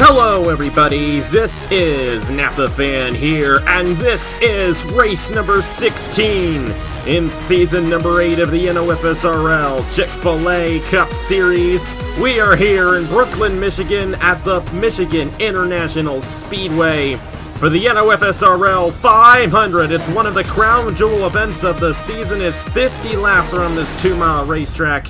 Hello everybody, this is Napa Fan here, and this is race number 16 in season number 8 of the NOFSRL Chick-fil-A Cup Series. We are here in Brooklyn, Michigan at the Michigan International Speedway for the NOFSRL 500. It's one of the crown jewel events of the season. It's 50 laps around this 2-mile racetrack.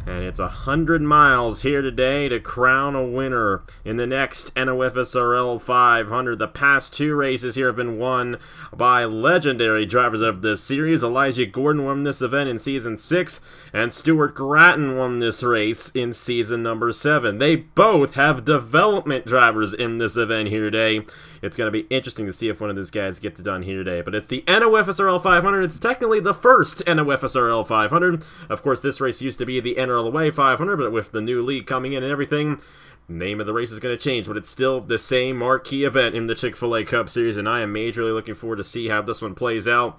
And it's 100 miles here today to crown a winner in the next NOFSRL 500. The past two races here have been won by legendary drivers of this series. Elijah Gordon won this event in Season 6, and Stuart Gratton won this race in Season number 7. They both have development drivers in this event here today. It's going to be interesting to see if one of these guys gets it done here today. But it's the NOFSRL 500. It's technically the first NOFSRL 500. Of course, this race used to be the NRLaway 500, but with the new league coming in and everything, the name of the race is going to change. But it's still the same marquee event in the Chick-fil-A Cup Series, and I am majorly looking forward to see how this one plays out.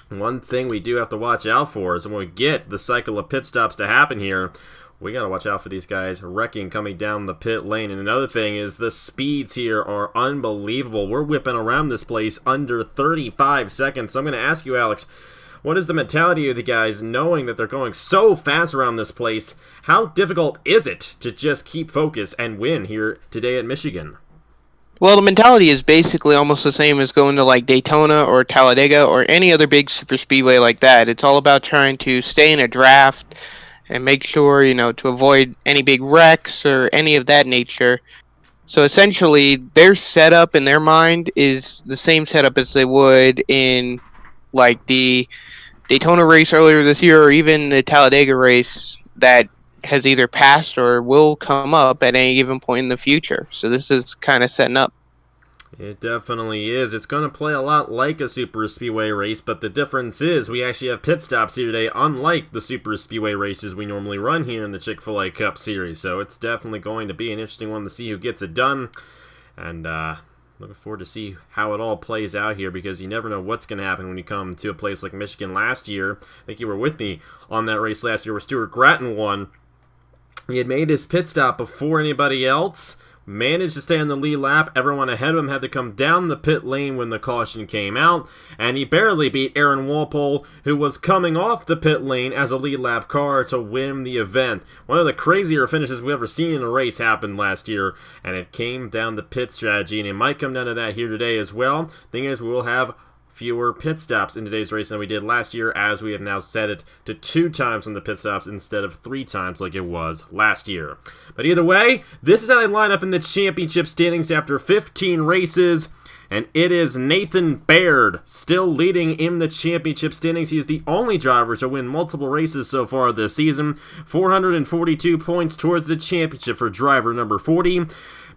One thing we do have to watch out for is when we get the cycle of pit stops to happen here, we got to watch out for these guys wrecking coming down the pit lane. And another thing is the speeds here are unbelievable. We're whipping around this place under 35 seconds. So I'm going to ask you, Alex, what is the mentality of the guys knowing that they're going so fast around this place? How difficult is it to just keep focus and win here today at Michigan? Well, the mentality is basically almost the same as going to like Daytona or Talladega or any other big super speedway like that. It's all about trying to stay in a draft and make sure, to avoid any big wrecks or any of that nature. So essentially, their setup in their mind is the same setup as they would in like the Daytona race earlier this year or even the Talladega race that has either passed or will come up at any given point in the future. So this is kind of setting up. It definitely is. It's going to play a lot like a super speedway race, but the difference is we actually have pit stops here today, unlike the super speedway races we normally run here in the Chick-fil-A Cup Series. So it's definitely going to be an interesting one to see who gets it done. And looking forward to see how it all plays out here, because you never know what's going to happen when you come to a place like Michigan last year. I think you were with me on that race last year where Stuart Gratton won. He had made his pit stop before anybody else, managed to stay on the lead lap. Everyone ahead of him had to come down the pit lane when the caution came out, and he barely beat Aaron Walpole, who was coming off the pit lane as a lead lap car, to win the event. One of the crazier finishes we've ever seen in a race happened last year, and it came down to pit strategy, and it might come down to that here today as well. Thing is, we will have fewer pit stops in today's race than we did last year, as we have now set it to 2 times on the pit stops instead of 3 times like it was last year. But either way, this is how they line up in the championship standings after 15 races, and it is Nathan Baird still leading in the championship standings. He is the only driver to win multiple races so far this season. 442 points towards the championship for driver number 40.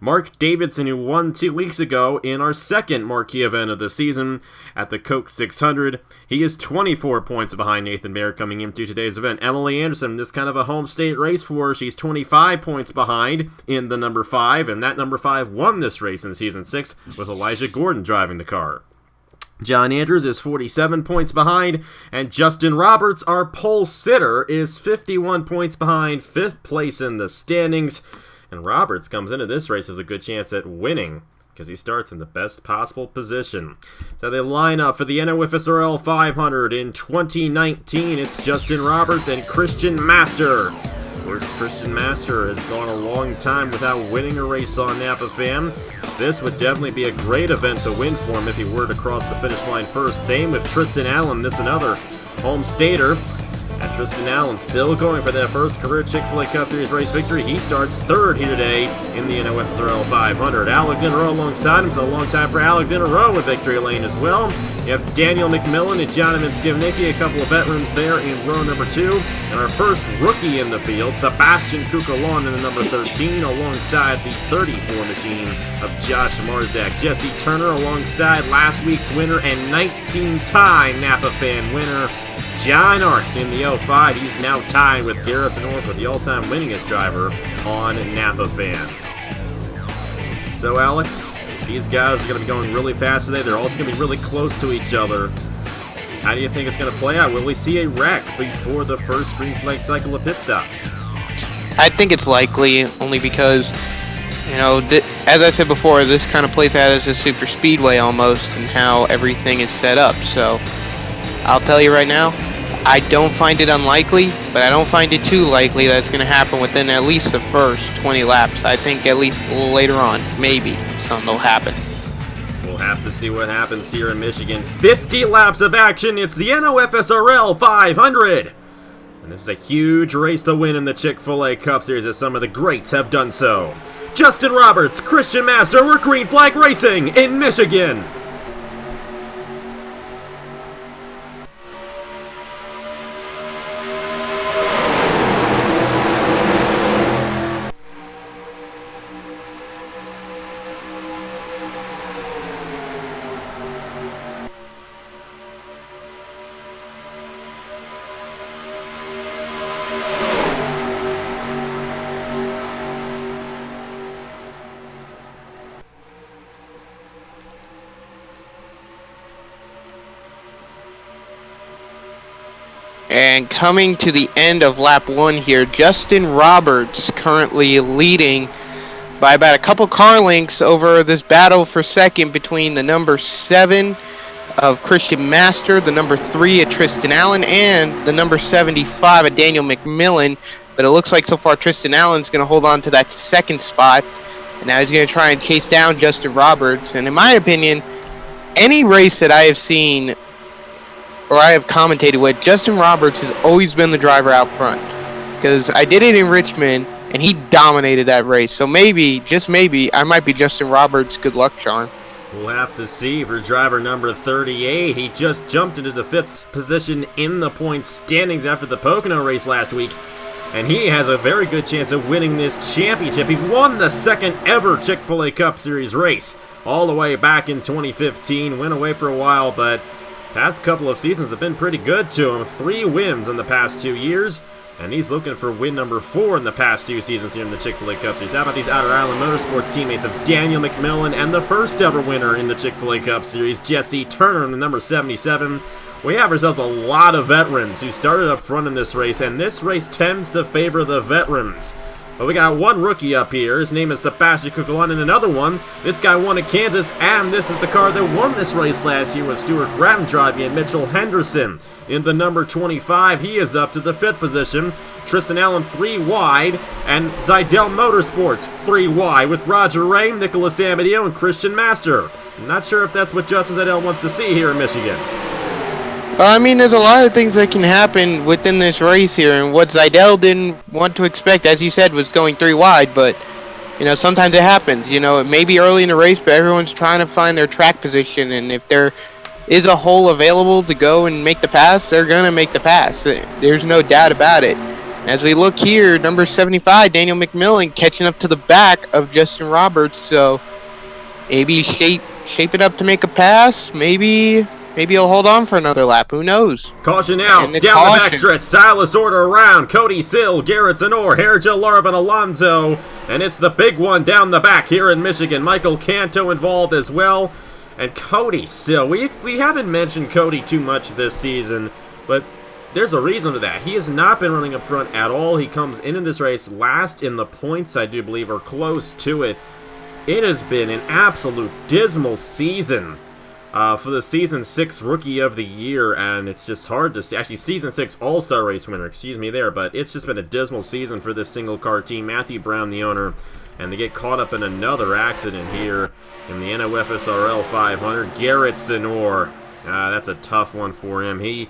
Mark Davidson, who won 2 weeks ago in our second marquee event of the season at the Coke 600. He is 24 points behind Nathan Baird coming into today's event. Emily Anderson, this kind of a home state race for her. She's 25 points behind in the number 5, and that number 5 won this race in Season 6 with Elijah Gordon driving the car. John Andrews is 47 points behind, and Justin Roberts, our pole sitter, is 51 points behind, 5th place in the standings. And Roberts comes into this race with a good chance at winning, because he starts in the best possible position. So they line up for the NOFSRL 500 in 2019. It's Justin Roberts and Christian Master. Of course, Christian Master has gone a long time without winning a race on Napa Fan. This would definitely be a great event to win for him if he were to cross the finish line first. Same with Tristan Allen, this another home stater. And Tristan Allen still going for that first career Chick-fil-A Cup Series race victory. He starts 3rd here today in the NOFSRL 500. Alexander Rowe alongside him, so a long time for Alexander Rowe with victory lane as well. You have Daniel McMillan and Jonathan Skivnicki, a couple of veterans there in row number 2. And our first rookie in the field, Sebastian Kukalon in the number 13, alongside the 34 machine of Josh Marzak. Jesse Turner alongside last week's winner and 19-time Napa Fan winner, John Arndt in the 05. He's now tied with Gareth North for the all-time winningest driver on Napa Fan. So, Alex, these guys are going to be going really fast today. They're also going to be really close to each other. How do you think it's going to play out? Will we see a wreck before the first green flag cycle of pit stops? I think it's likely, only because You know, as I said before, this kind of plays out as a super speedway almost, and how everything is set up. So, I'll tell you right now, I don't find it unlikely, but I don't find it too likely that it's going to happen within at least the first 20 laps. I think at least a little later on, maybe, something will happen. We'll have to see what happens here in Michigan. 50 laps of action. It's the NOFSRL 500. And this is a huge race to win in the Chick-fil-A Cup Series, as some of the greats have done so. Justin Roberts, Christian Master, we're Green Flag Racing in Michigan. And coming to the end of lap 1 here, Justin Roberts currently leading by about a couple car lengths over this battle for second between the number 7 of Christian Master, the number 3 of Tristan Allen, and the number 75 of Daniel McMillan. But it looks like so far Tristan Allen's going to hold on to that second spot, and now he's going to try and chase down Justin Roberts. And in my opinion, any race that I have seen or I have commentated with, Justin Roberts has always been the driver out front. Because I did it in Richmond, and he dominated that race. So maybe, just maybe, I might be Justin Roberts' good luck charm. We'll have to see for driver number 38. He just jumped into the 5th position in the points standings after the Pocono race last week. And he has a very good chance of winning this championship. He won the second ever Chick-fil-A Cup Series race all the way back in 2015. Went away for a while, but past couple of seasons have been pretty good to him. 3 wins in the past 2 years, and he's looking for win number 4 in the past 2 seasons here in the Chick-fil-A Cup Series. How about these Outer Island Motorsports teammates of Daniel McMillan and the first ever winner in the Chick-fil-A Cup Series, Jesse Turner in the number 77. We have ourselves a lot of veterans who started up front in this race, and this race tends to favor the veterans. But we got one rookie up here. His name is Sebastian Kukulon, and another one. This guy won at Kansas, and this is the car that won this race last year with Stuart Grattan driving and Mitchell Henderson in the number 25. He is up to the 5th position. Tristan Allen 3 wide, and Zidell Motorsports 3 wide with Roger Ray, Nicholas Amadio, and Christian Master. I'm not sure if that's what Justin Zidell wants to see here in Michigan. I mean, there's a lot of things that can happen within this race here, and what Zidell didn't want to expect, as you said, was going 3 wide, but, you know, sometimes it happens. You know, it may be early in the race, but everyone's trying to find their track position, and if there is a hole available to go and make the pass, they're going to make the pass. There's no doubt about it. As we look here, number 75, Daniel McMillan, catching up to the back of Justin Roberts, so maybe shape it up to make a pass, maybe he'll hold on for another lap. Who knows? Caution out. Down the backstretch. Silas Order around. Cody Sill, Garrett Zanor, Herja Larvin Alonso. And it's the big one down the back here in Michigan. Michael Canto involved as well. And Cody Sill. We haven't mentioned Cody too much this season, but there's a reason for that. He has not been running up front at all. He comes into this race last in the points, I do believe, or close to it. It has been an absolute dismal season for the Season 6 Rookie of the Year, and it's just hard to see. Actually, Season 6 All-Star Race winner, excuse me there, but it's just been a dismal season for this single-car team. Matthew Brown, the owner, and they get caught up in another accident here in the NOFSRL 500. Garrett Sinor, that's a tough one for him. He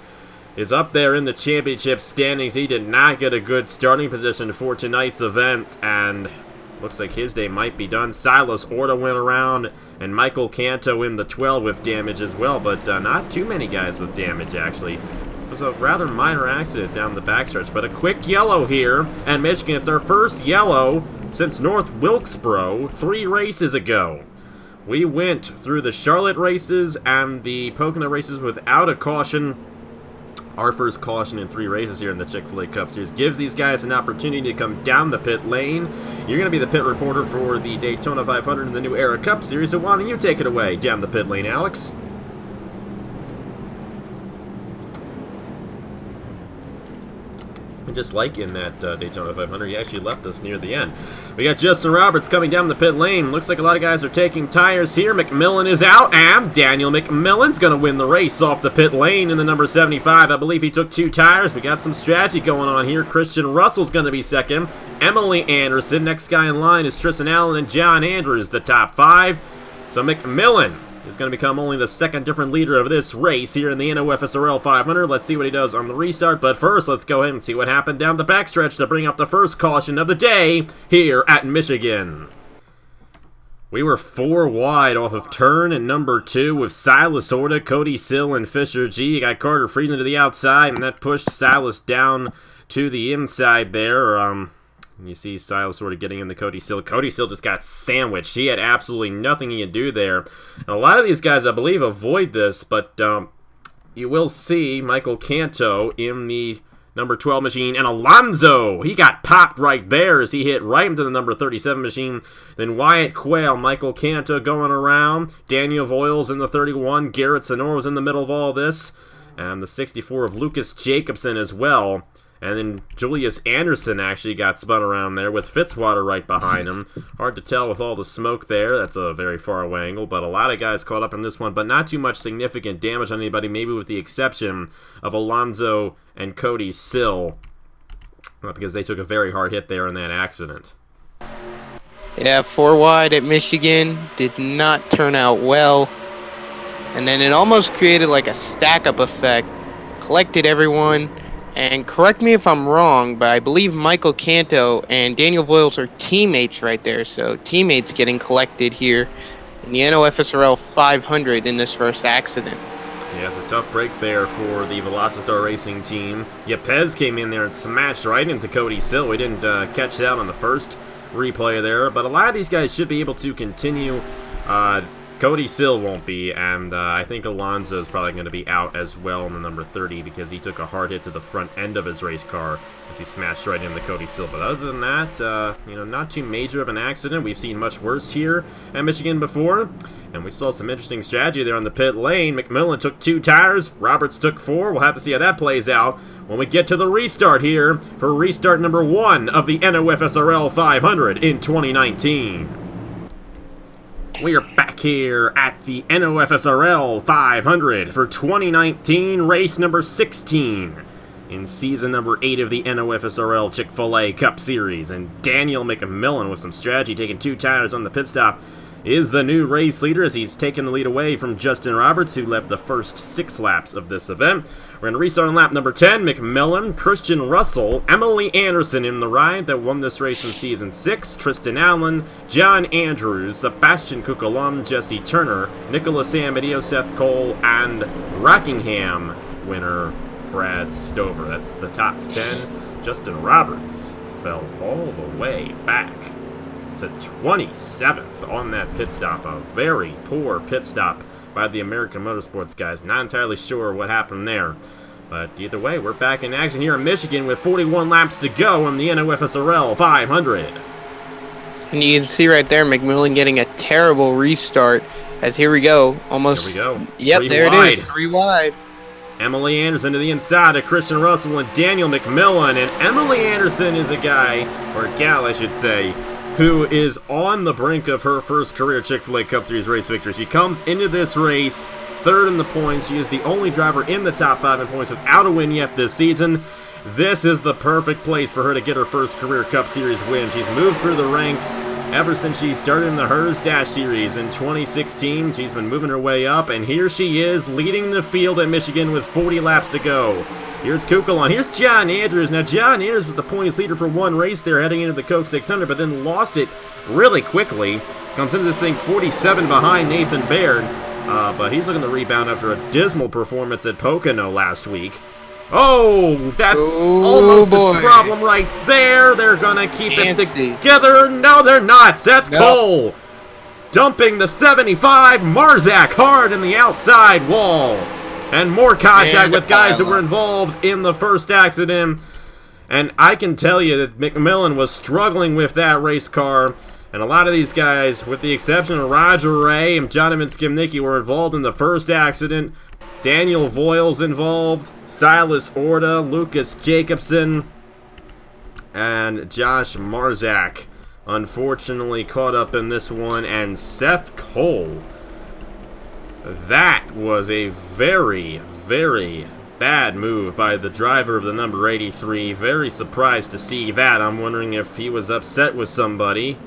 is up there in the championship standings. He did not get a good starting position for tonight's event, and looks like his day might be done. Silas Orta went around, and Michael Canto in the 12 with damage as well, but not too many guys with damage, actually. It was a rather minor accident down the backstretch, but a quick yellow here, and Michigan, it's our first yellow since North Wilkesboro 3 races ago. We went through the Charlotte races and the Pocono races without a caution. Our first caution in 3 races here in the Chick-fil-A Cup Series gives these guys an opportunity to come down the pit lane. You're going to be the pit reporter for the Daytona 500 and the New Era Cup Series, so why don't you take it away down the pit lane, Alex? just like in that Daytona 500, he actually left us near the end. We got Justin Roberts coming down the pit lane. Looks like a lot of guys are taking tires here. McMillan is out, and Daniel McMillan's going to win the race off the pit lane in the number 75. I believe he took 2 tires. We got some strategy going on here. Christian Russell's going to be second. Emily Anderson, next guy in line is Tristan Allen and John Andrews, the top 5. So McMillan is going to become only the second different leader of this race here in the NOFSRL 500. Let's see what he does on the restart, but first let's go ahead and see what happened down the backstretch to bring up the first caution of the day here at Michigan. We were 4 wide off of turn and number 2 with Silas Horta, Cody Sill, and Fisher G. You got Carter Friesen to the outside, and that pushed Silas down to the inside there. You see Silas sort of getting into Cody Sill. Cody Sill just got sandwiched. He had absolutely nothing he could do there. And a lot of these guys, I believe, avoid this, but you will see Michael Canto in the number 12 machine. And Alonso, he got popped right there as he hit right into the number 37 machine. Then Wyatt Quayle, Michael Canto going around. Daniel Voiles in the 31. Garrett Sonor was in the middle of all this. And the 64 of Lucas Jacobson as well. And then Julius Anderson actually got spun around there with Fitzwater right behind him. Hard to tell with all the smoke there. That's a very far away angle, but a lot of guys caught up in this one, but not too much significant damage on anybody, maybe with the exception of Alonso and Cody Sill, because they took a very hard hit there in that accident. Yeah, 4 wide at Michigan did not turn out well. And then it almost created like a stack-up effect. Collected everyone. And correct me if I'm wrong, but I believe Michael Canto and Daniel Voiles are teammates right there. So teammates getting collected here in the NOFSRL 500 in this first accident. Yeah, it's a tough break there for the Velocitar Racing team. Yepez came in there and smashed right into Cody Sill. We didn't catch that on the first replay there, but a lot of these guys should be able to continue. Cody Sill won't be, and I think Alonso is probably going to be out as well in the number 30 because he took a hard hit to the front end of his race car as he smashed right into Cody Sill. But other than that, not too major of an accident. We've seen much worse here at Michigan before, and we saw some interesting strategy there on the pit lane. McMillan took 2 tires, Roberts took 4. We'll have to see how that plays out when we get to the restart here for restart number 1 of the NOFSRL 500 in 2019. We are back here at the NOFSRL 500 for 2019, race number 16 in season number 8 of the NOFSRL Chick-fil-A Cup Series. And Daniel McMillan with some strategy, taking 2 tires on the pit stop, is the new race leader as he's taken the lead away from Justin Roberts, who led the first 6 laps of this event. We're going to restart on lap number 10. McMillan, Christian Russell, Emily Anderson in the ride that won this race in Season 6, Tristan Allen, John Andrews, Sebastian Kukulum, Jesse Turner, Nicholas Amadio, Seth Cole, and Rockingham winner Brad Stover. That's the top 10. Justin Roberts fell all the way back to 27th on that pit stop. A very poor pit stop by the American Motorsports guys. Not entirely sure what happened there. But either way, we're back in action here in Michigan with 41 laps to go on the NOFSRL 500. And you can see right there McMillan getting a terrible restart. As here we go. Almost. Here we go. Yep, 3 there wide. it is. 3 wide. Emily Anderson to the inside of Christian Russell and Daniel McMillan. And Emily Anderson is a guy, or a gal I should say, who is on the brink of her first career Chick-fil-A Cup Series race victory. She comes into this race 3rd in the points. She is the only driver in the top 5 in points without a win yet this season. This is the perfect place for her to get her first career Cup Series win. She's moved through the ranks ever since she started in the Hers Dash Series in 2016. She's been moving her way up, and here she is leading the field at Michigan with 40 laps to go. Here's Kukulon. Here's John Andrews. Now, John Andrews was the points leader for one race there heading into the Coke 600, but then lost it really quickly. Comes into this thing 47 behind Nathan Baird, but he's looking to rebound after a dismal performance at Pocono last week. Oh, that's almost a problem right there. They're going to keep it together. No, they're not. Seth Cole dumping the 75. Marzak hard in the outside wall. And more contact with guys that were involved in the first accident. And I can tell you that McMillan was struggling with that race car. And a lot of these guys, with the exception of Roger Ray and Jonathan Skimnicki, were involved in the first accident. Daniel Voiles involved, Silas Orta, Lucas Jacobson. and Josh Marzak unfortunately caught up in this one, and Seth Cole. That was a very, very bad move by the driver of the number 83. Very surprised to see that. I'm wondering if he was upset with somebody.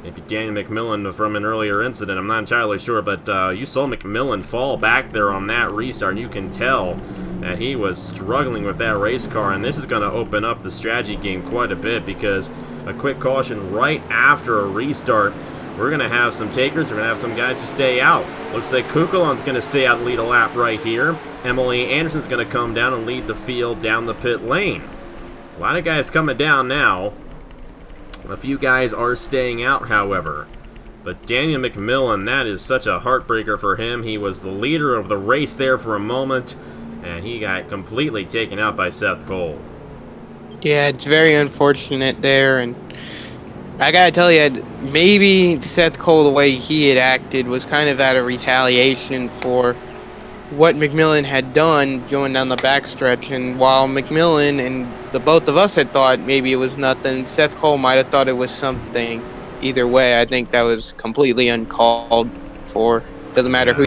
Maybe Daniel McMillan from an earlier incident. I'm not entirely sure, but you saw McMillan fall back there on that restart, and you can tell that he was struggling with that race car, and this is going to open up the strategy game quite a bit, because a quick caution right after a restart, we're going to have some takers, we're going to have some guys who stay out. Looks like Kukulon's going to stay out and lead a lap right here. Emily Anderson's going to come down and lead the field down the pit lane. A lot of guys coming down now. A few guys are staying out, however. But Daniel McMillan, that is such a heartbreaker for him. He was the leader of the race there for a moment, and he got completely taken out by Seth Cole. Yeah, it's very unfortunate there, and I gotta tell you, maybe Seth Cole, the way he had acted, was kind of out of retaliation for what McMillan had done going down the backstretch, and while McMillan and the both of us had thought maybe it was nothing, Seth Cole might have thought it was something. Either way, I think that was completely uncalled for. Doesn't matter who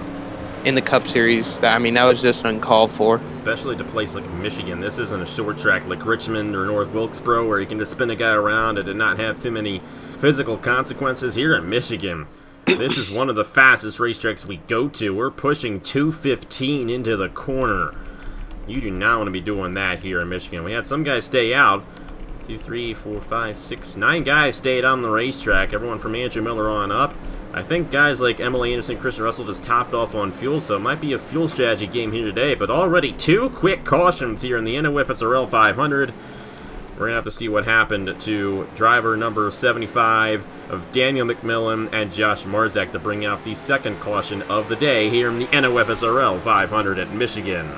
in the Cup Series. I mean, that was just uncalled for. Especially to a place like Michigan. This isn't a short track like Richmond or North Wilkesboro where you can just spin a guy around and did not have too many physical consequences. Here in Michigan, this is one of the fastest racetracks we go to. We're pushing 215 into the corner. You do not want to be doing that here in Michigan. We had some guys stay out. 2, 3, 4, 5, 6, 9 guys stayed on the racetrack. Everyone from Andrew Miller on up. I think guys like Emily Anderson, Christian Russell just topped off on fuel, so it might be a fuel strategy game here today. But already 2 quick cautions here in the NOFSRL 500. We're going to have to see what happened to driver number 75 of Daniel McMillan and Josh Marzak to bring out the second caution of the day here in the NOFSRL 500 at Michigan.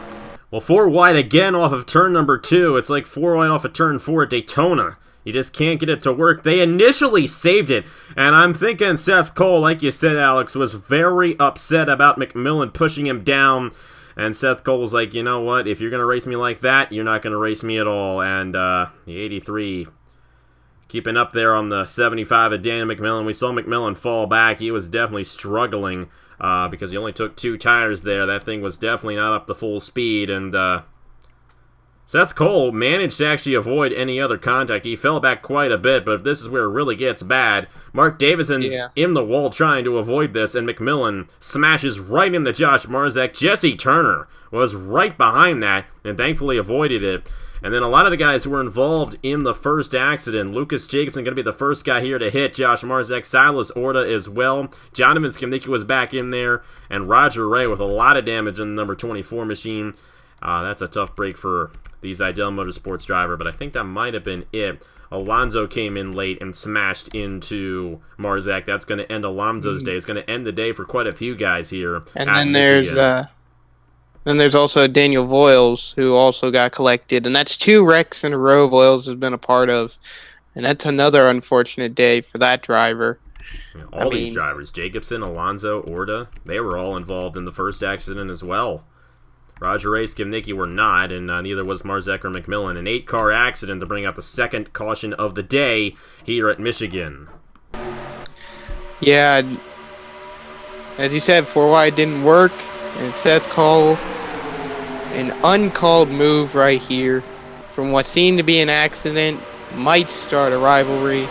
Well, 4 wide again off of turn number 2. It's like 4 wide off of turn 4 at Daytona. You just can't get it to work. They initially saved it, and I'm thinking Seth Cole, like you said, Alex, was very upset about McMillan pushing him down. And Seth Cole was like, you know what, if you're going to race me like that, you're not going to race me at all. And the 83 keeping up there on the 75 of Daniel McMillan. We saw McMillan fall back. He was definitely struggling because he only took 2 tires there. That thing was definitely not up to full speed. And Seth Cole managed to actually avoid any other contact. He fell back quite a bit, but this is where it really gets bad. Mark Davidson's in the wall trying to avoid this, and McMillan smashes right into Josh Marzak. Jesse Turner was right behind that and thankfully avoided it. And then a lot of the guys who were involved in the first accident, Lucas Jacobson going to be the first guy here to hit Josh Marzak, Silas Orta as well. Jonathan Skimnicki was back in there, and Roger Ray with a lot of damage in the number 24 machine. That's a tough break for the Zidell Motorsports driver, but I think that might have been it. Alonso came in late and smashed into Marzak. That's going to end Alonso's day. It's going to end the day for quite a few guys here. And then there's also Daniel Voiles, who also got collected, and that's 2 wrecks in a row Voiles has been a part of, and that's another unfortunate day for that driver. All these drivers, Jacobson, Alonso, Orta, they were all involved in the first accident as well. Roger Ray, Skimnicki were not, and neither was Marzak or McMillan. An 8-car accident to bring out the second caution of the day here at Michigan. Yeah, as you said, 4 wide didn't work, and Seth Cole, an uncalled move right here from what seemed to be an accident, might start a rivalry,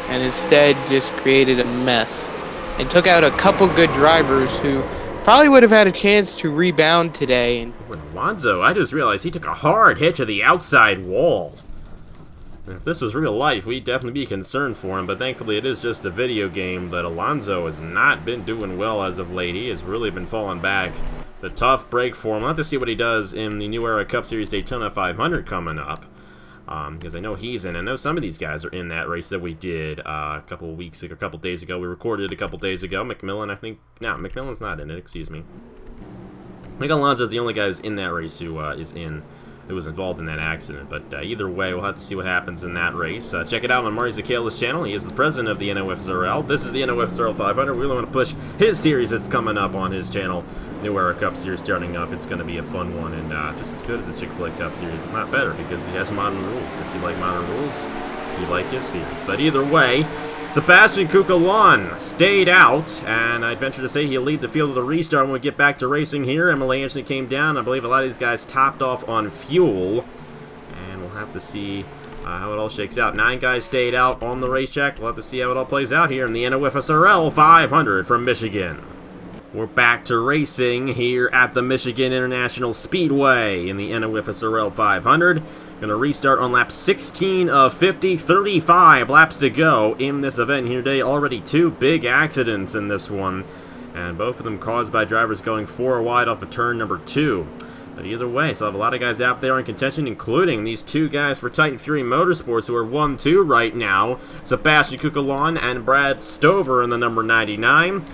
and instead just created a mess. And took out a couple good drivers who probably would have had a chance to rebound today. And Alonso, I just realized he took a hard hit to the outside wall. And if this was real life, we'd definitely be concerned for him, but thankfully it is just a video game. But Alonso has not been doing well as of late. He has really been falling back. The tough break for him. We'll have to see what he does in the New Era Cup Series Daytona 500 coming up. Because I know he's in. I know some of these guys are in that race that we did a couple days ago. We recorded it a couple days ago. McMillan, I think. No, McMillan's not in it. Excuse me. I think Alonso's the only guy who's in that race who is in who was involved in that accident. But either way, we'll have to see what happens in that race. Check it out on Marty Zakala's channel. He is the president of the NOFSRL. This is the NOFSRL 500. We really want to push his series that's coming up on his channel. New Era Cup Series starting up. It's going to be a fun one, and just as good as the Chick-fil-A Cup Series. Not better, because he has modern rules. If you like modern rules, you like his series. But either way, Sebastian Kukulon stayed out, and I'd venture to say he'll lead the field of the restart when we get back to racing here. Emily Anderson came down. I believe a lot of these guys topped off on fuel, and we'll have to see how it all shakes out. 9 guys stayed out on the racetrack. We'll have to see how it all plays out here in the NOFSRL 500 from Michigan. We're back to racing here at the Michigan International Speedway in the NOFSRL 500. Going to restart on lap 16 of 50, 35 laps to go in this event here today. Already 2 big accidents in this one, and both of them caused by drivers going 4 wide off of turn number 2. But either way, so I have a lot of guys out there in contention, including these 2 guys for Titan Fury Motorsports who are 1-2 right now. Sebastian Kukulon and Brad Stover in the number 99.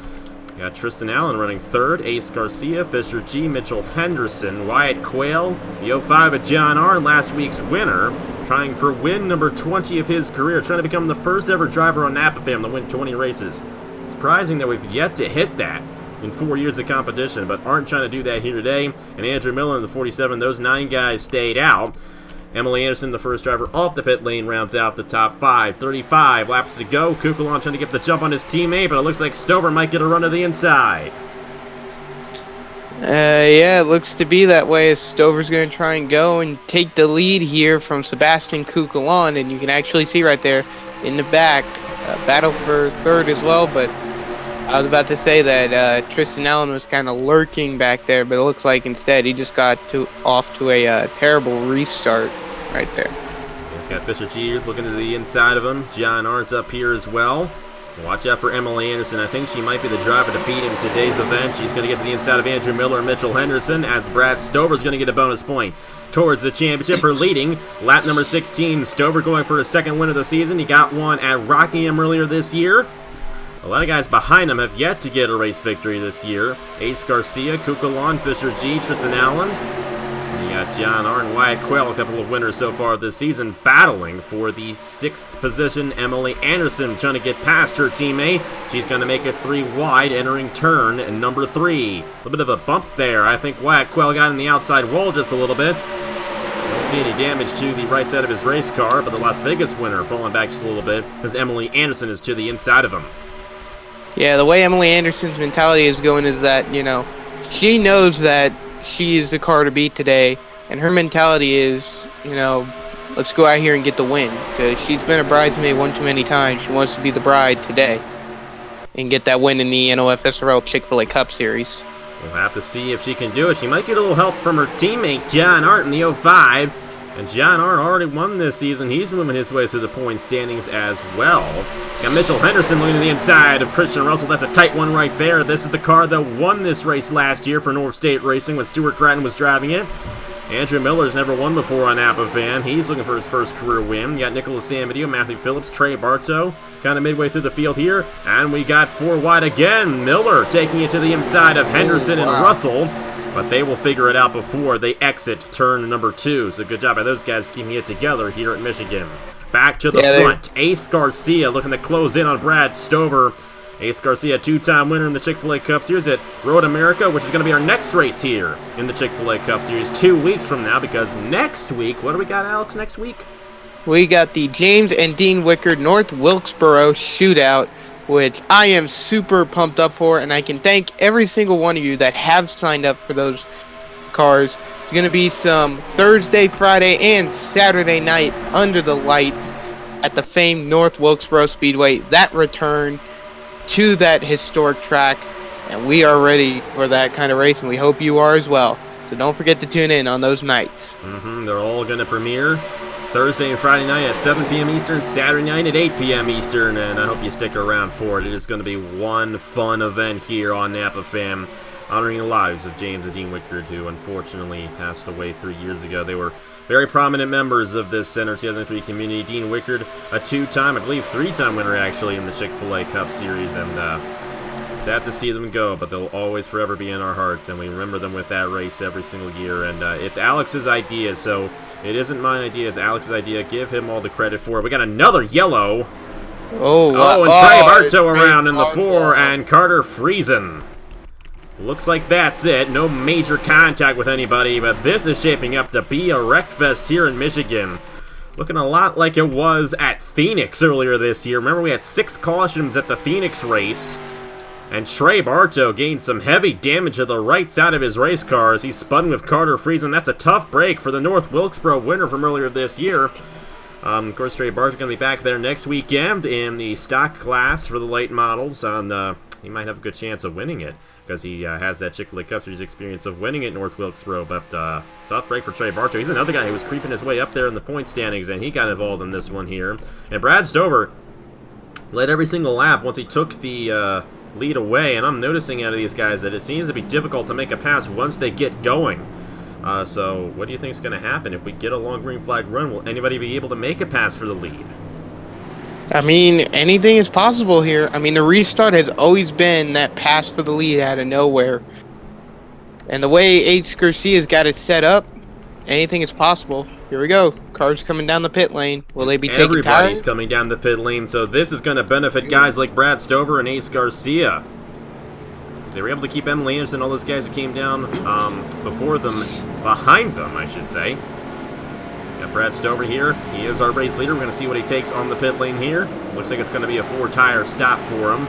Got Tristan Allen running 3rd, Ace Garcia, Fisher G, Mitchell Henderson, Wyatt Quayle, the 05 of John R, last week's winner, trying for win number 20 of his career, trying to become the first ever driver on Napa Fam to win 20 races. Surprising that we've yet to hit that in 4 years of competition, but aren't trying to do that here today. And Andrew Miller in the 47, those 9 guys stayed out. Emily Anderson, the first driver off the pit lane, rounds out the top 5. 35 laps to go. Kukulon trying to get the jump on his teammate, but it looks like Stover might get a run to the inside. Yeah, it looks to be that way, as Stover's going to try and go and take the lead here from Sebastian Kukulon, and you can actually see right there in the back, battle for 3rd as well, but I was about to say that Tristan Allen was kind of lurking back there, but it looks like instead he just got off to a terrible restart right there. He's got Fisher G looking to the inside of him. John Arndt's up here as well. Watch out for Emily Anderson. I think she might be the driver to beat in today's event. She's going to get to the inside of Andrew Miller and Mitchell Henderson, as Brad Stover's going to get a bonus point towards the championship for leading. Lap number 16, Stover going for his 2nd win of the season. He got one at Rockingham earlier this year. A lot of guys behind him have yet to get a race victory this year. Ace Garcia, Kukulon, Fisher G, Tristan Allen. You got John R and Wyatt Quayle, a couple of winners so far this season, battling for the 6th position. Emily Anderson trying to get past her teammate. She's going to make it 3 wide, entering turn number 3. A little bit of a bump there. I think Wyatt Quayle got in the outside wall just a little bit. Don't see any damage to the right side of his race car, but the Las Vegas winner falling back just a little bit as Emily Anderson is to the inside of him. Yeah, the way Emily Anderson's mentality is going is that, you know, she knows that she is the car to beat today, and her mentality is, you know, let's go out here and get the win, because she's been a bridesmaid one too many times. She wants to be the bride today and get that win in the NOFSRL Chick-fil-A Cup Series. We'll have to see if she can do it. She might get a little help from her teammate, John Arndt, in the 05. And John Arndt already won this season. He's moving his way through the point standings as well. Got Mitchell Henderson looking to the inside of Christian Russell. That's a tight one right there. This is the car that won this race last year for North State Racing when Stuart Gratton was driving it. Andrew Miller's never won before on Napa Fan. He's looking for his first career win. You got Nicholas Samediu, Matthew Phillips, Trey Bartow, kind of midway through the field here. And we got 4 wide again. Miller taking it to the inside of Henderson and Russell. But they will figure it out before they exit turn number 2. So good job by those guys keeping it together here at Michigan. Back to the front. Ace Garcia looking to close in on Brad Stover. Ace Garcia, 2-time winner in the Chick-fil-A Cup Series at Road America, which is going to be our next race here in the Chick-fil-A Cup Series 2 weeks from now, because next week, what do we got, Alex, next week? We got the James and Dean Wickard North Wilkesboro Shootout, which I am super pumped up for, and I can thank every single one of you that have signed up for those cars. It's going to be some Thursday, Friday, and Saturday night under the lights at the famed North Wilkesboro Speedway. That return to that historic track, and we are ready for that kind of race, and we hope you are as well. So don't forget to tune in on those nights. They're all going to premiere Thursday and Friday night at 7 p.m. Eastern, Saturday night at 8 p.m. Eastern, and I hope you stick around for it. It is going to be one fun event here on Napa Fam, honoring the lives of James and Dean Wickard, who unfortunately passed away 3 years ago. They were very prominent members of this Center 2003 community. Dean Wickard, a 2-time, I believe 3-time winner actually in the Chick-fil-A Cup Series, and Sad to see them go, but they'll always forever be in our hearts, and we remember them with that race every single year. And it's Alex's idea, so it isn't my idea, it's Alex's idea. Give him all the credit for it. We got another yellow. Oh, and Trey Bartow around in the 4, and Carter Friesen. Looks like that's it. No major contact with anybody, but this is shaping up to be a wreckfest here in Michigan. Looking a lot like it was at Phoenix earlier this year. Remember, we had 6 cautions at the Phoenix race, and Trey Bartow gained some heavy damage to the right side of his race car as he spun with Carter Friesen. That's a tough break for the North Wilkesboro winner from earlier this year. Of course, Trey Bartow going to be back there next weekend in the stock class for the late models, and he might have a good chance of winning it, because he has that Chick-fil-A Cup Series experience of winning at North Wilkesboro. But tough break for Trey Bartow. He's another guy who was creeping his way up there in the point standings, and he got involved in this one here. And Brad Stover led every single lap once he took the lead away, and I'm noticing out of these guys that it seems to be difficult to make a pass once they get going. So what do you think is going to happen if we get a long green flag run? Will anybody be able to make a pass for the lead? I mean, anything is possible here. I mean, the restart has always been that pass for the lead out of nowhere. And the way Ace Garcia's got it set up, anything is possible. Here we go. Cars coming down the pit lane. Will they be taking tires? Everybody's coming down the pit lane, so this is going to benefit guys like Brad Stover and Ace Garcia. They were able to keep Emily Anderson, all those guys who came down behind them, I should say. Got Brad Stover here. He is our race leader. We're going to see what he takes on the pit lane here. Looks like it's going to be a 4-tire stop for him.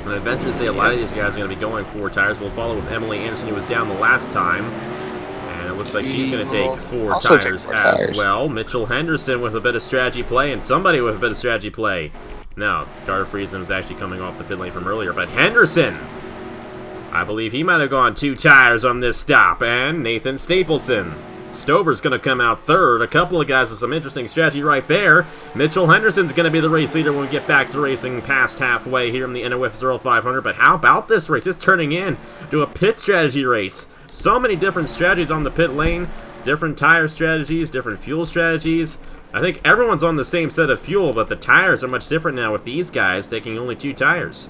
And I venture to say a lot of these guys are going to be going 4 tires. We'll follow with Emily Anderson, who was down the last time. And it looks like she's going to take 4 tires as well. Mitchell Henderson with a bit of strategy play, and somebody with a bit of strategy play. Now, Carter Friesen was actually coming off the pit lane from earlier, but Henderson, I believe he might have gone 2 tires on this stop. And Nathan Stapleton. Stover's going to come out third. A couple of guys with some interesting strategy right there. Mitchell Henderson's going to be the race leader when we get back to racing past halfway here in the NOFSRL 500. But how about this race? It's turning into a pit strategy race. So many different strategies on the pit lane. Different tire strategies, different fuel strategies. I think everyone's on the same set of fuel, but the tires are much different now with these guys taking only 2 tires.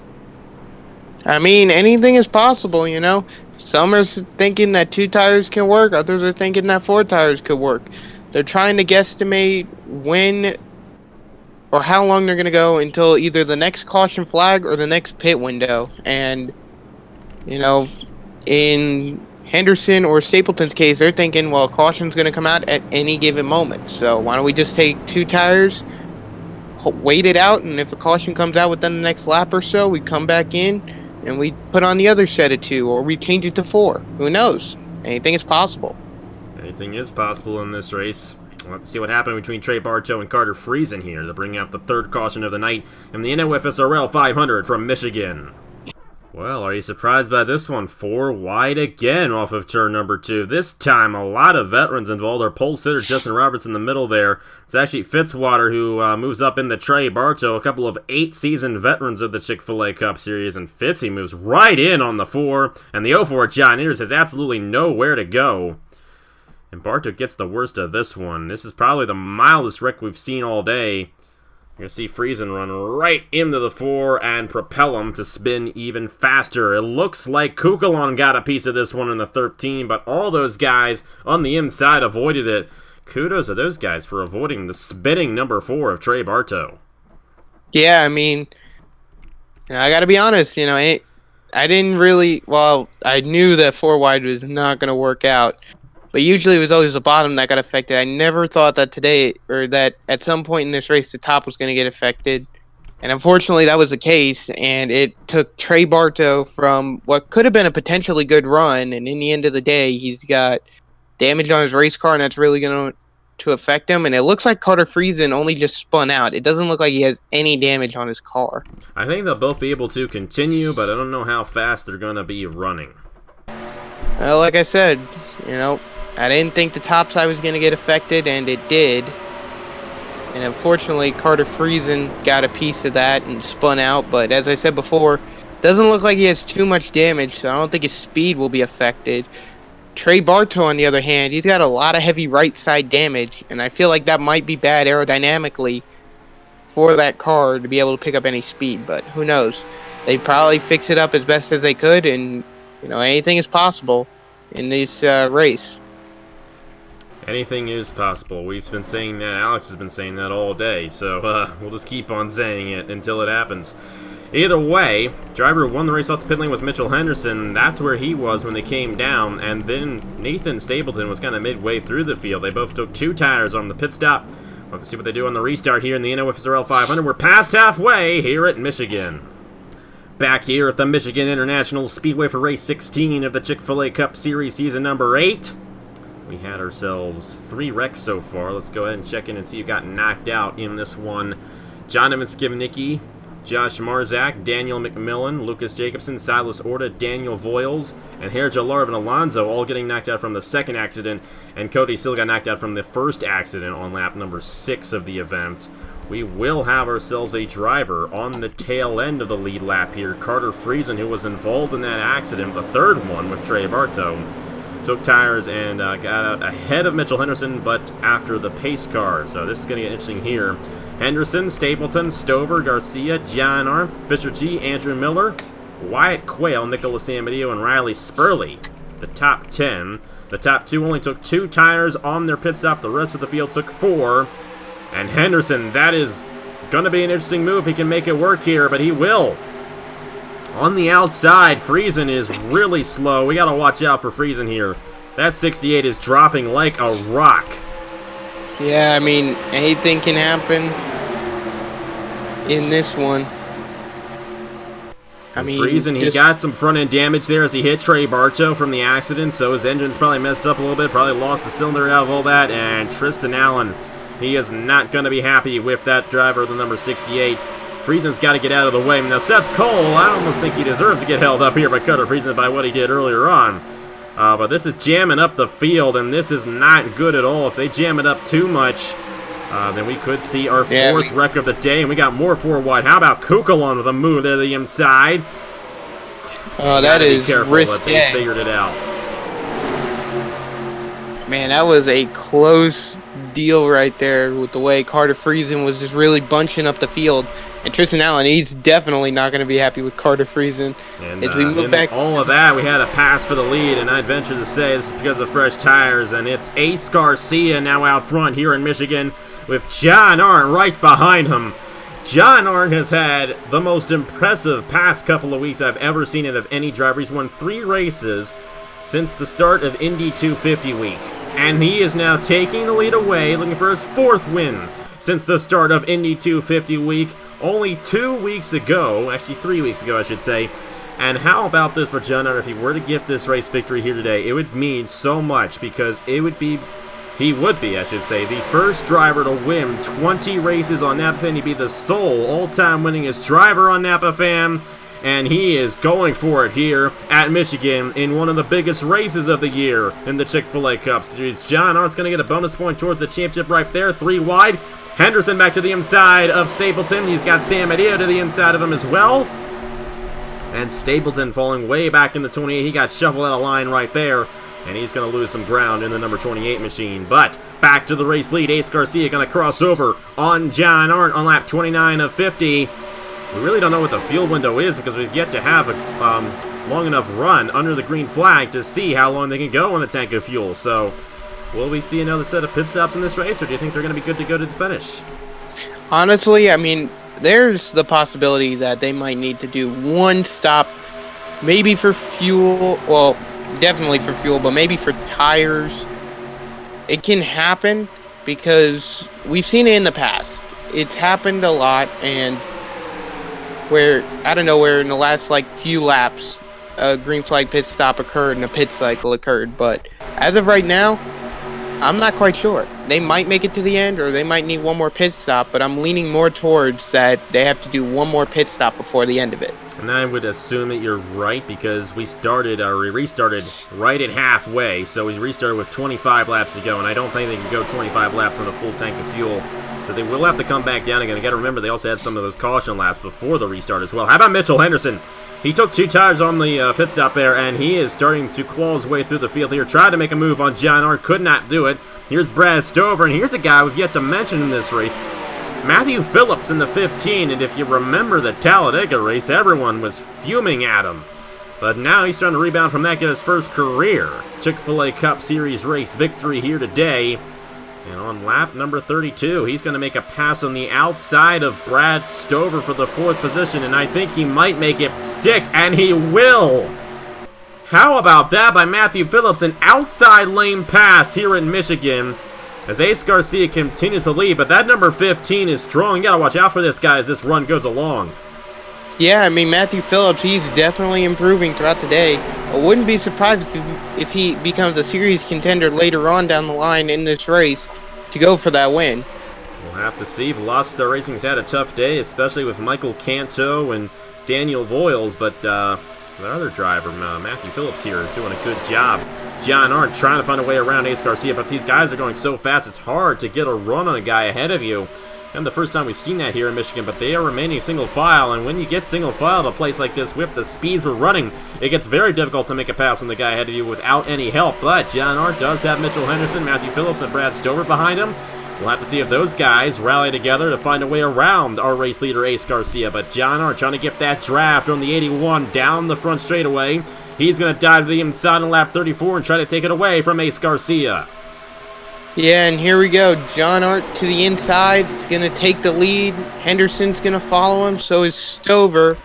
I mean, anything is possible, you know. Some are thinking that 2 tires can work. Others are thinking that 4 tires could work. They're trying to guesstimate when or how long they're going to go until either the next caution flag or the next pit window. And, you know, in Henderson or Stapleton's case, they're thinking, well, caution's going to come out at any given moment. So why don't we just take 2 tires, wait it out, and if a caution comes out within the next lap or so, we come back in and we put on the other set of 2, or we change it to 4. Who knows? Anything is possible. Anything is possible in this race. We'll have to see what happened between Trey Bartow and Carter Friesen here to bring out the 3rd caution of the night in the NOFSRL 500 from Michigan. Well, are you surprised by this one? 4 wide again off of turn number 2. This time, a lot of veterans involved. Our pole sitter, Justin Roberts, in the middle there. It's actually Fitzwater who moves up in the Trey Bartow, a couple of 8-seasoned veterans of the Chick-fil-A Cup Series, and Fitzy moves right in on the 4, and the 04 John Ears has absolutely nowhere to go. And Bartow gets the worst of this one. This is probably the mildest wreck we've seen all day. You're going to see Friesen run right into the 4 and propel him to spin even faster. It looks like Kukulon got a piece of this one in the 13, but all those guys on the inside avoided it. Kudos to those guys for avoiding the spinning number 4 of Trey Bartow. Yeah, I mean, I got to be honest, you know, I didn't really, well, I knew that 4 wide was not going to work out. But usually it was always the bottom that got affected. I never thought that today, or that at some point in this race, the top was going to get affected. And unfortunately, that was the case. And it took Trey Bartow from what could have been a potentially good run. And in the end of the day, he's got damage on his race car, and that's really going to affect him. And it looks like Carter Friesen only just spun out. It doesn't look like he has any damage on his car. I think they'll both be able to continue, but I don't know how fast they're going to be running. Well, like I said, you know, I didn't think the top side was going to get affected, and it did. And unfortunately, Carter Friesen got a piece of that and spun out. But as I said before, doesn't look like he has too much damage, so I don't think his speed will be affected. Trey Bartow, on the other hand, he's got a lot of heavy right side damage, and I feel like that might be bad aerodynamically for that car to be able to pick up any speed, but who knows. they probably fix it up as best as they could, and anything is possible in this race. Anything is possible. We've been saying that. Alex has been saying that all day. So we'll just keep on saying it until it happens. Either way, driver who won the race off the pit lane was Mitchell Henderson. That's where he was when they came down. And then Nathan Stapleton was kind of midway through the field. They both took 2 tires on the pit stop. We'll have to see what they do on the restart here in the NOFSRL 500. We're past halfway here at Michigan. Back here at the Michigan International Speedway for race 16 of the Chick-fil-A Cup Series season number 8. We had ourselves 3 wrecks so far. Let's go ahead and check in and see who got knocked out in this one. Jonathan Skivnicki, Josh Marzak, Daniel McMillan, Lucas Jacobson, Silas Orta, Daniel Voiles, and Herja Larvin Alonso all getting knocked out from the second accident, and Cody Sill got knocked out from the first accident on lap number 6 of the event. We will have ourselves a driver on the tail end of the lead lap here. Carter Friesen, who was involved in that accident, the third one with Trey Bartow, took tires and got out ahead of Mitchell Henderson, but after the pace car. So this is going to get interesting here. Henderson, Stapleton, Stover, Garcia, John Arm, Fisher G, Andrew Miller, Wyatt Quayle, Nicholas Amadio, and Riley Spurley. The top 10. The top 2 only took 2 tires on their pit stop. The rest of the field took 4. And Henderson, that is going to be an interesting move. He can make it work here, but he will. On the outside, Friesen is really slow. We got to watch out for Friesen here. That 68 is dropping like a rock. Yeah, I mean, anything can happen in this one. I mean, Friesen, he got some front-end damage there as he hit Trey Bartow from the accident, so his engine's probably messed up a little bit, probably lost the cylinder out of all that, and Tristan Allen, he is not going to be happy with that driver, the number 68. Friesen's got to get out of the way. Now, Seth Cole, I almost think he deserves to get held up here by Carter Friesen by what he did earlier on. But this is jamming up the field, and this is not good at all. If they jam it up too much, then we could see our 4th wreck of the day, and we got more 4 wide. How about Kukulon with a move to the inside? Oh, that is risky. They figured it out. Man, that was a close deal right there with the way Carter Friesen was just really bunching up the field. And Tristan Allen, he's definitely not going to be happy with Carter Friesen. And as we move back, all of that, we had a pass for the lead, and I'd venture to say this is because of fresh tires. And it's Ace Garcia now out front here in Michigan with John Arndt right behind him. John Arndt has had the most impressive past couple of weeks I've ever seen it of any driver. He's won 3 races since the start of Indy 250 week. And he is now taking the lead away, looking for his 4th win since the start of Indy 250 week. Only 2 weeks ago, actually 3 weeks ago I should say. And how about this for John Arndt? If he were to get this race victory here today, it would mean so much because he would be, I should say, the first driver to win 20 races on Napa Fan. He'd be the sole all-time winningest driver on Napa Fan. And he is going for it here at Michigan in one of the biggest races of the year in the Chick-fil-A Cup Series. John Arndt's going to get a bonus point towards the championship right there, 3 wide. Henderson back to the inside of Stapleton. He's got Sam Adio to the inside of him as well. And Stapleton falling way back in the 28. He got shuffled out of line right there. And he's going to lose some ground in the number 28 machine. But back to the race lead. Ace Garcia going to cross over on John Arndt on lap 29 of 50. We really don't know what the field window is because we've yet to have a long enough run under the green flag to see how long they can go on a tank of fuel. So, will we see another set of pit stops in this race, or do you think they're going to be good to go to the finish? Honestly, I mean, there's the possibility that they might need to do 1 stop, maybe for fuel, well, definitely for fuel, but maybe for tires. It can happen because we've seen it in the past. It's happened a lot, and where, out of nowhere, in the last, few laps, a green flag pit stop occurred and a pit cycle occurred. But as of right now, I'm not quite sure. They might make it to the end, or they might need 1 more pit stop, but I'm leaning more towards that they have to do 1 more pit stop before the end of it. And I would assume that you're right because we restarted right at halfway, so we restarted with 25 laps to go, and I don't think they can go 25 laps on a full tank of fuel. So they will have to come back down again. You got to remember they also had some of those caution laps before the restart as well. How about Mitchell Henderson? He took 2 tires on the pit stop there, and he is starting to claw his way through the field here. Tried to make a move on John Arndt, could not do it. Here's Brad Stover, and here's a guy we've yet to mention in this race. Matthew Phillips in the 15, and if you remember the Talladega race, everyone was fuming at him. But now he's trying to rebound from that, get his first career Chick-fil-A Cup Series race victory here today. And on lap number 32, he's going to make a pass on the outside of Brad Stover for the 4th position, and I think he might make it stick, and he will! How about that by Matthew Phillips? An outside lane pass here in Michigan as Ace Garcia continues to lead, but that number 15 is strong. You got to watch out for this guy as this run goes along. Yeah, I mean, Matthew Phillips, he's definitely improving throughout the day. I wouldn't be surprised if he becomes a series contender later on down the line in this race to go for that win. We'll have to see. Velocity Racing's had a tough day, especially with Michael Canto and Daniel Voiles, but the other driver, Matthew Phillips here, is doing a good job. John Arndt trying to find a way around Ace Garcia, but these guys are going so fast it's hard to get a run on a guy ahead of you. And the first time we've seen that here in Michigan, but they are remaining single file, and when you get single file at a place like this with the speeds we're running, it gets very difficult to make a pass on the guy ahead of you without any help. But John Arndt does have Mitchell Henderson, Matthew Phillips, and Brad Stover behind him. We'll have to see if those guys rally together to find a way around our race leader, Ace Garcia. But John Arndt trying to get that draft on the 81 down the front straightaway. He's going to dive to the inside on lap 34 and try to take it away from Ace Garcia. Yeah, and here we go. John Arndt to the inside. He's going to take the lead. Henderson's going to follow him. So is Stover.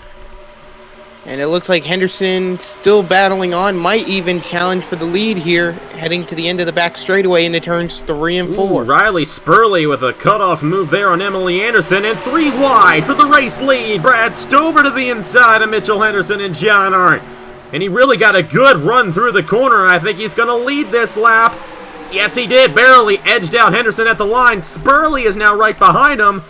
And it looks like Henderson still battling on. Might even challenge for the lead here, heading to the end of the back straightaway into turns 3 and 4. Ooh, Riley Spurley with a cutoff move there on Emily Anderson. And 3 wide for the race lead. Brad Stover to the inside of Mitchell Henderson and John Arndt. And he really got a good run through the corner. I think he's going to lead this lap. Yes, he did. Barely edged out Henderson at the line. Spurley is now right behind him.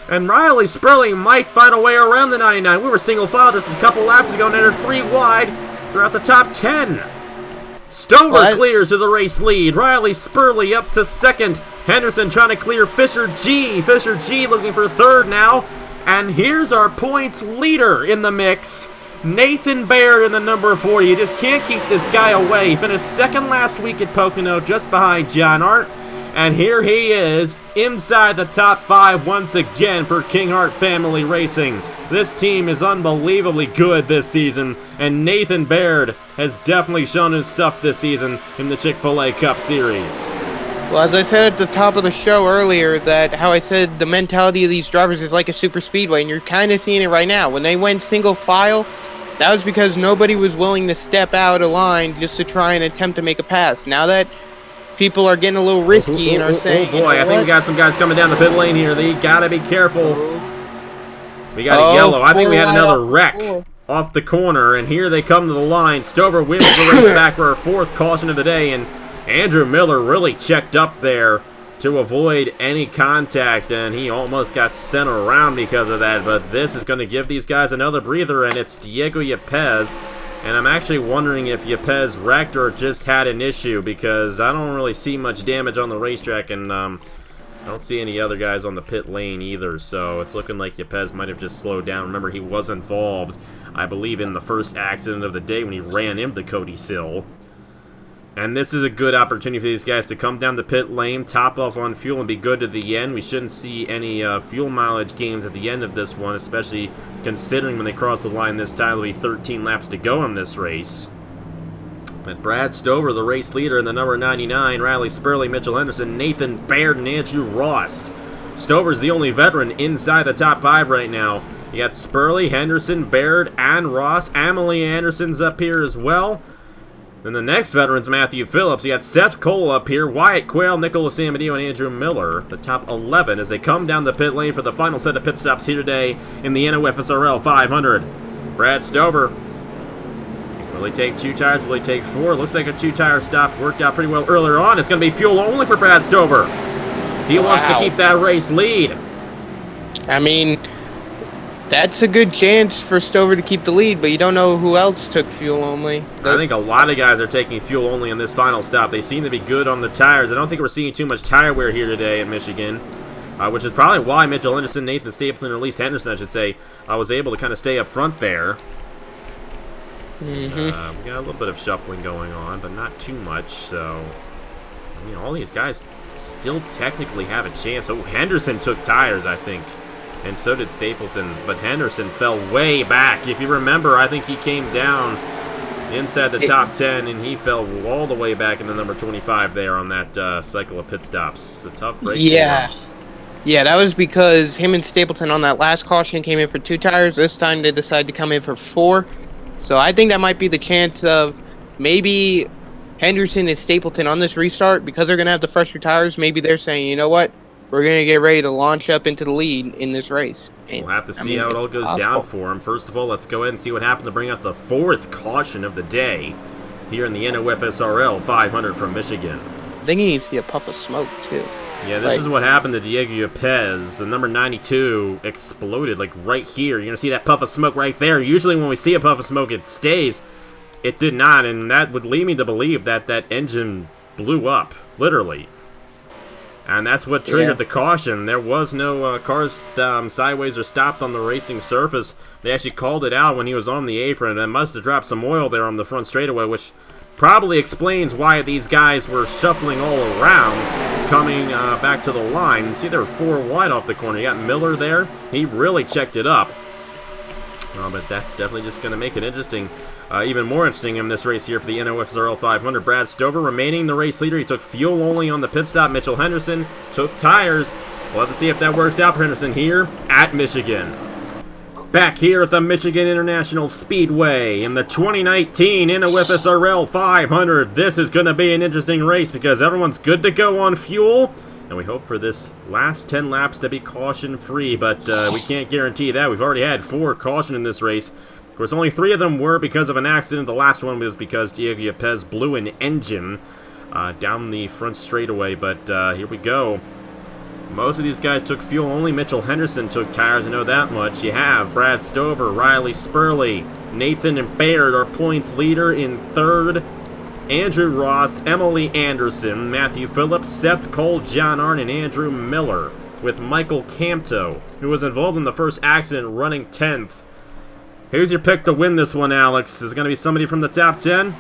And Riley Spurley might find a way around the 99. We were single file just a couple laps ago and entered 3 wide throughout the top 10. Stover clears to the race lead. Riley Spurley up to 2nd. Henderson trying to clear Fisher G. Fisher G looking for 3rd now. And here's our points leader in the mix. Nathan Baird in the number 40. You just can't keep this guy away. He finished 2nd last week at Pocono, just behind John Arndt. And here he is, inside the top 5 once again for King Hart Family Racing. This team is unbelievably good this season, and Nathan Baird has definitely shown his stuff this season in the Chick-fil-A Cup Series. Well, as I said at the top of the show earlier, that how I said the mentality of these drivers is like a super speedway, and you're kind of seeing it right now. When they went single file, that was because nobody was willing to step out of line just to try and attempt to make a pass. Now that people are getting a little risky and are saying, oh boy, I think we got some guys coming down the pit lane here. They gotta be careful. We got a yellow. I think we had another wreck off the corner, and here they come to the line. Stover wins the race back for our 4th caution of the day, and Andrew Miller really checked up there to avoid any contact, and he almost got sent around because of that. But this is going to give these guys another breather, and it's Diego Yepes. And I'm actually wondering if Yepes wrecked or just had an issue, because I don't really see much damage on the racetrack, and I don't see any other guys on the pit lane either. So it's looking like Yepes might have just slowed down. Remember, he was involved, I believe, in the first accident of the day when he ran into Cody Sill. And this is a good opportunity for these guys to come down the pit lane, top off on fuel, and be good to the end. We shouldn't see any fuel mileage gains at the end of this one, especially considering when they cross the line this time, there'll be 13 laps to go in this race. But Brad Stover, the race leader in the number 99, Riley Spurley, Mitchell Henderson, Nathan Baird, and Andrew Ross. Stover's the only veteran inside the top 5 right now. You got Spurley, Henderson, Baird, and Ross. Emily Anderson's up here as well. Then the next veteran's Matthew Phillips. You got Seth Cole up here, Wyatt Quayle, Nicholas Amadeo, and Andrew Miller. The top 11 as they come down the pit lane for the final set of pit stops here today in the NOFSRL 500. Brad Stover. Will he take 2 tires? Will he take 4? Looks like a 2-tire stop worked out pretty well earlier on. It's going to be fuel only for Brad Stover. He wants to keep that race lead. I mean, that's a good chance for Stover to keep the lead, but you don't know who else took fuel only. I think a lot of guys are taking fuel only in this final stop. They seem to be good on the tires. I don't think we're seeing too much tire wear here today in Michigan, which is probably why Mitchell Henderson, Nathan Stapleton, or at least Henderson, I should say, was able to kind of stay up front there. We got a little bit of shuffling going on, but not too much. So, I mean, all these guys still technically have a chance. Oh, Henderson took tires, I think. And so did Stapleton. But Henderson fell way back. If you remember, I think he came down inside the top 10, and he fell all the way back into number 25 there on that cycle of pit stops. It's a tough break. Yeah. Yeah, that was because him and Stapleton on that last caution came in for 2 tires. This time they decided to come in for 4. So I think that might be the chance of maybe Henderson and Stapleton on this restart, because they're going to have the fresher tires. Maybe they're saying, you know what, we're going to get ready to launch up into the lead in this race. And, we'll have to see how it all goes down for him. First of all, let's go ahead and see what happened to bring out the 4th caution of the day here in the NOFSRL 500 from Michigan. I think he needs to see a puff of smoke, too. Yeah, this is what happened to Diego Yepes. The number 92 exploded, like, right here. You're going to see that puff of smoke right there. Usually when we see a puff of smoke, it stays. It did not, and that would lead me to believe that that engine blew up, literally. And that's what triggered the caution. There was no cars sideways or stopped on the racing surface. They actually called it out when he was on the apron, and must have dropped some oil there on the front straightaway, which probably explains why these guys were shuffling all around, coming back to the line. See, there were 4 wide off the corner. You got Miller there. He really checked it up. But that's definitely just going to make it interesting. Even more interesting in this race here for the NOFSRL 500. Brad Stover remaining the race leader. He took fuel only on the pit stop. Mitchell Henderson took tires. We'll have to see if that works out for Henderson here at Michigan. Back here at the Michigan International Speedway in the 2019 NOFSRL 500. This is going to be an interesting race because everyone's good to go on fuel. And we hope for this last 10 laps to be caution-free, but we can't guarantee that. We've already had 4 caution in this race. Of course, only 3 of them were because of an accident. The last one was because Diego Yepes blew an engine down the front straightaway, but here we go. Most of these guys took fuel. Only Mitchell Henderson took tires, I know that much. You have Brad Stover, Riley Spurley, Nathan and Baird, our points leader in 3rd. Andrew Ross, Emily Anderson, Matthew Phillips, Seth Cole, John Arnn, and Andrew Miller, with Michael Campto, who was involved in the first accident, running 10th. Who's your pick to win this one, Alex? Is it going to be somebody from the top 10?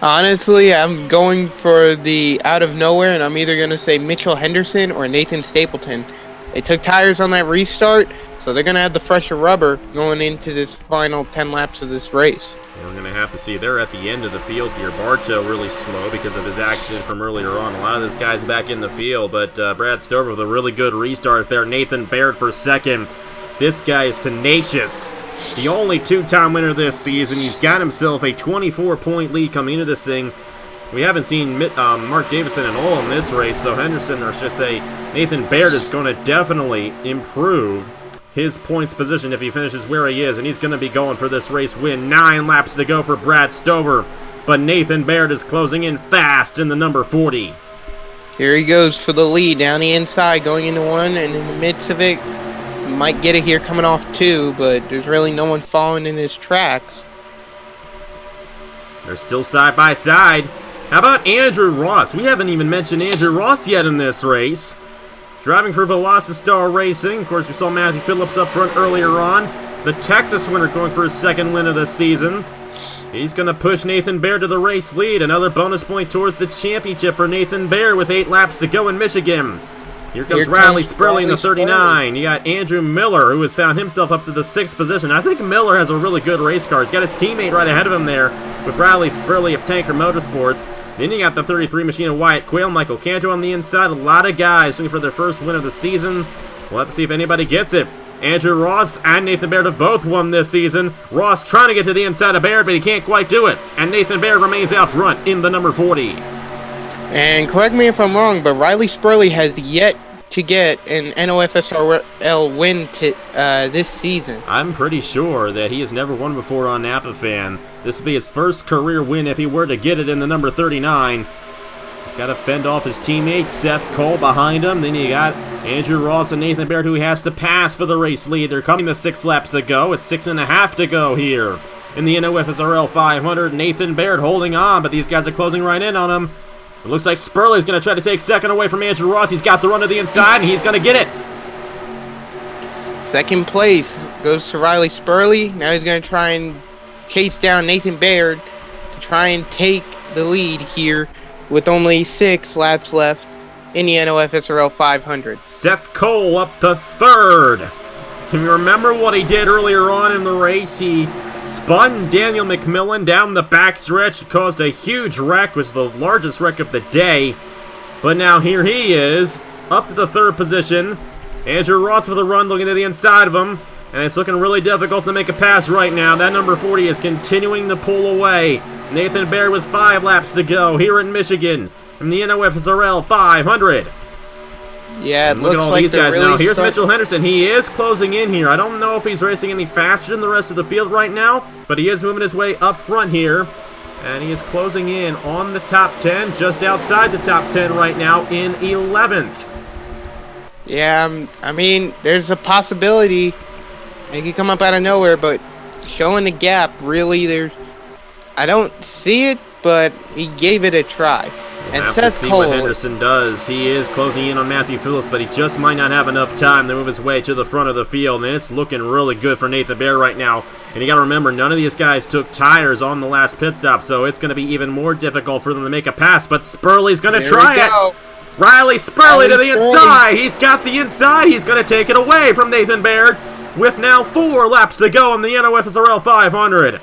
Honestly, I'm going for the out of nowhere, and I'm either going to say Mitchell Henderson or Nathan Stapleton. They took tires on that restart, so they're going to have the fresher rubber going into this final 10 laps of this race. We're going to have to see. They're at the end of the field here. Bartow really slow because of his accident from earlier on. A lot of those guys back in the field, but Brad Stover with a really good restart there. Nathan Baird for 2nd. This guy is tenacious. The only 2-time winner this season. He's got himself a 24-point lead coming into this thing. We haven't seen Mark Davidson at all in this race, so Henderson, or should I say Nathan Baird, is going to definitely improve his points position if he finishes where he is, and he's going to be going for this race win. 9 laps to go for Brad Stover, but Nathan Baird is closing in fast in the number 40. Here he goes for the lead down the inside, going into 1, and in the midst of it, might get it here coming off 2, but there's really no one following in his tracks. They're still side by side. How about Andrew Ross? We haven't even mentioned Andrew Ross yet in this race. Driving for Velocistar Racing. Of course, we saw Matthew Phillips up front earlier on. The Texas winner going for his 2nd win of the season. He's going to push Nathan Baird to the race lead. Another bonus point towards the championship for Nathan Baird with 8 laps to go in Michigan. Here comes Riley Spurley in the 39. You got Andrew Miller, who has found himself up to the 6th position. I think Miller has a really good race car. He's got his teammate right ahead of him there with Riley Spurley of Tanker Motorsports. Then you got the 33 machine of Wyatt Quayle, Michael Canto on the inside. A lot of guys looking for their first win of the season. We'll have to see if anybody gets it. Andrew Ross and Nathan Baird have both won this season. Ross trying to get to the inside of Baird, but he can't quite do it. And Nathan Baird remains out front in the number 40. And correct me if I'm wrong, but Riley Spurley has yet to get an NOFSRL win this season. I'm pretty sure that he has never won before on Napa Fan. This will be his first career win if he were to get it in the number 39. He's got to fend off his teammates. Seth Cole behind him. Then you got Andrew Ross and Nathan Baird, who he has to pass for the race lead. They're coming to 6 laps to go. It's 6.5 to go here in the NOFSRL 500. Nathan Baird holding on, but these guys are closing right in on him. It looks like Spurley's going to try to take 2nd away from Andrew Ross. He's got the run to the inside, and he's going to get it. 2nd place goes to Riley Spurley. Now he's going to try and chase down Nathan Baird to try and take the lead here with only 6 laps left in the NOFSRL 500. Seth Cole up to third. If you remember what he did earlier on in the race, he spun Daniel McMillan down the backstretch. It caused a huge wreck, was the largest wreck of the day. But now here he is, up to the third position. Andrew Ross with a run, looking to the inside of him. And it's looking really difficult to make a pass right now. That number 40 is continuing to pull away. Nathan Baird with 5 laps to go here in Michigan from the NOFSRL 500. Yeah, it look looks at all like these guys really now. Here's Mitchell Henderson. He is closing in here. I don't know if he's racing any faster than the rest of the field right now, but he is moving his way up front here. And he is closing in on the top 10, just outside the top 10 right now in 11th. Yeah, I mean, there's a possibility it could come up out of nowhere, but showing the gap, really, I don't see it, but he gave it a try. We'll and have Seth to see Cole, what Henderson does. He is closing in on Matthew Phillips, but he just might not have enough time to move his way to the front of the field, and it's looking really good for Nathan Baird right now. And you got to remember, none of these guys took tires on the last pit stop, so it's going to be even more difficult for them to make a pass, but Spurley's going to try it. Riley Spurley to the inside. He's got the inside. He's going to take it away from Nathan Baird with now 4 laps to go in the NOFSRL 500.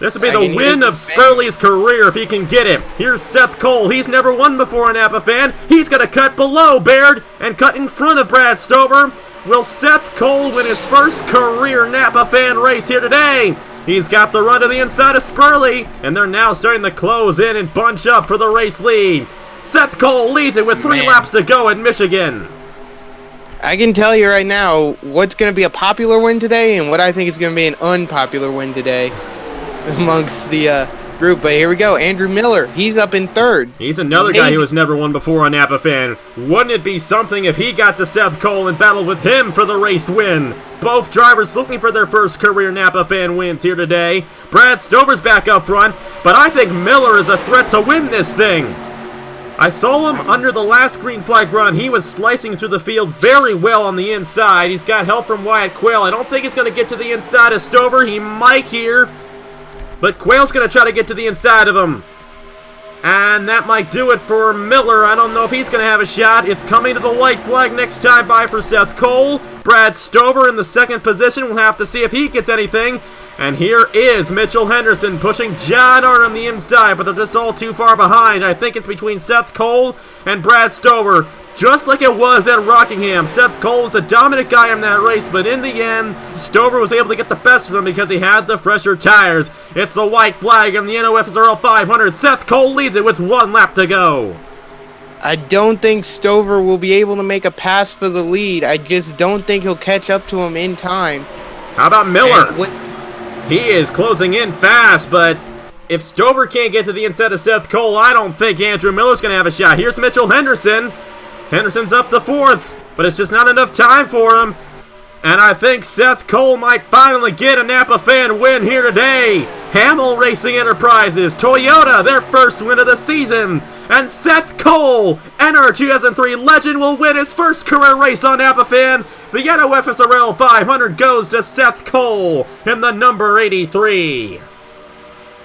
This would be the win of Spurley's career if he can get it. Here's Seth Cole. He's never won before in Napa Fan. He's going to cut below Baird and cut in front of Brad Stover. Will Seth Cole win his first career Napa Fan race here today? He's got the run to the inside of Spurley, and they're now starting to close in and bunch up for the race lead. Seth Cole leads it with 3 laps to go in Michigan. I can tell you right now what's going to be a popular win today and what I think is going to be an unpopular win today amongst the group. But here we go. Andrew Miller, he's up in third. He's another guy who has never won before on Napa Fan. Wouldn't it be something if he got to Seth Cole and battled with him for the race win? Both drivers looking for their first career Napa Fan wins here today. Brad Stover's back up front, but I think Miller is a threat to win this thing. I saw him under the last green flag run. He was slicing through the field very well on the inside. He's got help from Wyatt Quayle. I don't think he's going to get to the inside of Stover. He might here, but Quayle's going to try to get to the inside of him. And that might do it for Miller. I don't know if he's going to have a shot. It's coming to the white flag next time by for Seth Cole. Brad Stover in the second position. We'll have to see if he gets anything. And here is Mitchell Henderson pushing John Arndt on the inside, but they're just all too far behind. I think it's between Seth Cole and Brad Stover, just like it was at Rockingham. Seth Cole was the dominant guy in that race, but in the end, Stover was able to get the best of him because he had the fresher tires. It's the white flag in the NOFSRL 500. Seth Cole leads it with 1 lap to go. I don't think Stover will be able to make a pass for the lead. I just don't think he'll catch up to him in time. How about Miller? He is closing in fast, but if Stover can't get to the inside of Seth Cole, I don't think Andrew Miller's going to have a shot. Here's Mitchell Henderson. Henderson's up to 4th, but it's just not enough time for him. And I think Seth Cole might finally get a Napa Fan win here today. Hamill Racing Enterprises, Toyota, their first win of the season. And Seth Cole, NR 2003 legend, will win his first career race on Napa Fan. The NOFSRL 500 goes to Seth Cole in the number 83.